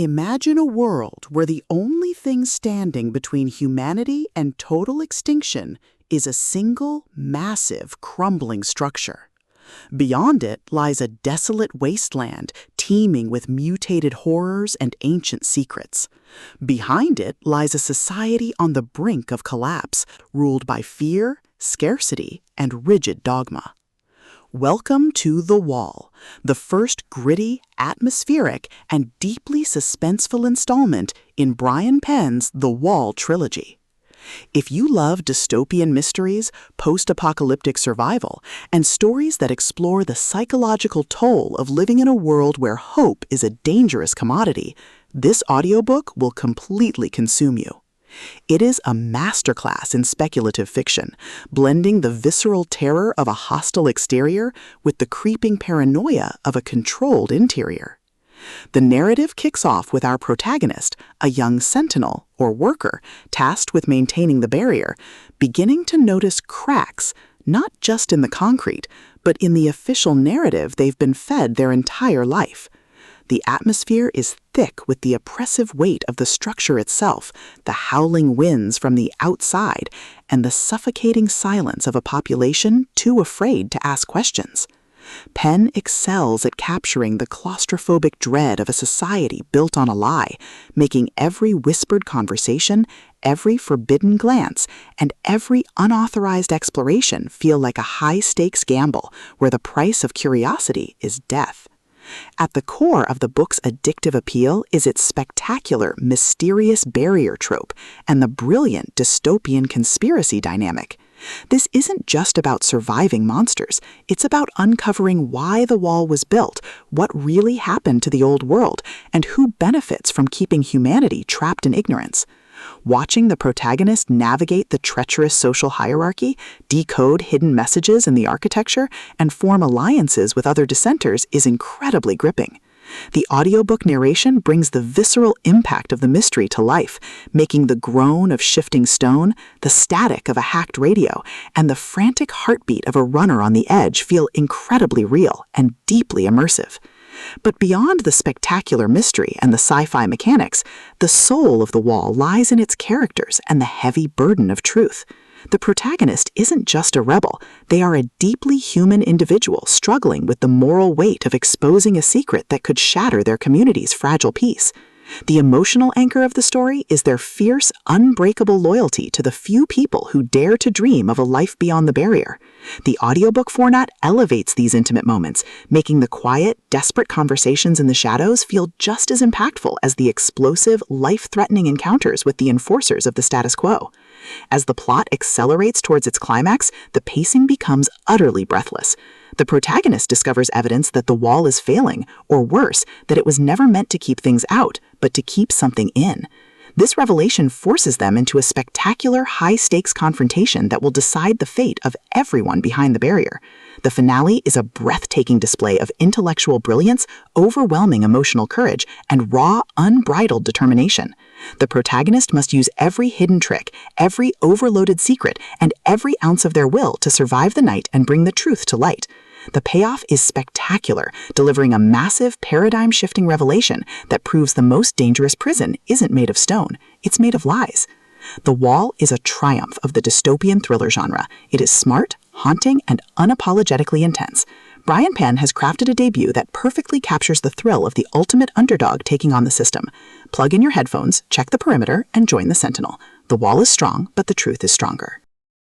Imagine a world where the only thing standing between humanity and total extinction is a single, massive, crumbling structure. Beyond it lies a desolate wasteland teeming with mutated horrors and ancient secrets. Behind it lies a society on the brink of collapse, ruled by fear, scarcity, and rigid dogma. Welcome to The Wall, the first gritty, atmospheric, and deeply suspenseful installment in Brian Penn's The Wall Trilogy. If you love dystopian mysteries, post-apocalyptic survival, and stories that explore the psychological toll of living in a world where hope is a dangerous commodity, this audiobook will completely consume you. It is a masterclass in speculative fiction, blending the visceral terror of a hostile exterior with the creeping paranoia of a controlled interior. The narrative kicks off with our protagonist, a young sentinel, or worker, tasked with maintaining the barrier, beginning to notice cracks, not just in the concrete, but in the official narrative they've been fed their entire life. The atmosphere is thick with the oppressive weight of the structure itself, the howling winds from the outside, and the suffocating silence of a population too afraid to ask questions. Penn excels at capturing the claustrophobic dread of a society built on a lie, making every whispered conversation, every forbidden glance, and every unauthorized exploration feel like a high-stakes gamble where the price of curiosity is death. At the core of the book's addictive appeal is its spectacular, mysterious barrier trope and the brilliant dystopian conspiracy dynamic. This isn't just about surviving monsters, it's about uncovering why the wall was built, what really happened to the old world, and who benefits from keeping humanity trapped in ignorance. Watching the protagonist navigate the treacherous social hierarchy, decode hidden messages in the architecture, and form alliances with other dissenters is incredibly gripping. The audiobook narration brings the visceral impact of the mystery to life, making the groan of shifting stone, the static of a hacked radio, and the frantic heartbeat of a runner on the edge feel incredibly real and deeply immersive. But beyond the spectacular mystery and the sci-fi mechanics, the soul of The Wall lies in its characters and the heavy burden of truth. The protagonist isn't just a rebel, they are a deeply human individual struggling with the moral weight of exposing a secret that could shatter their community's fragile peace. The emotional anchor of the story is their fierce, unbreakable loyalty to the few people who dare to dream of a life beyond the barrier. The audiobook format elevates these intimate moments, making the quiet, desperate conversations in the shadows feel just as impactful as the explosive, life-threatening encounters with the enforcers of the status quo. As the plot accelerates towards its climax, the pacing becomes utterly breathless. The protagonist discovers evidence that the wall is failing, or worse, that it was never meant to keep things out, but to keep something in. This revelation forces them into a spectacular, high-stakes confrontation that will decide the fate of everyone behind the barrier. The finale is a breathtaking display of intellectual brilliance, overwhelming emotional courage, and raw, unbridled determination. The protagonist must use every hidden trick, every overloaded secret, and every ounce of their will to survive the night and bring the truth to light. The payoff is spectacular, delivering a massive, paradigm-shifting revelation that proves the most dangerous prison isn't made of stone, it's made of lies. The Wall is a triumph of the dystopian thriller genre. It is smart, haunting, and unapologetically intense. Brian Penn has crafted a debut that perfectly captures the thrill of the ultimate underdog taking on the system. Plug in your headphones, check the perimeter, and join the sentinel. The wall is strong, but the truth is stronger.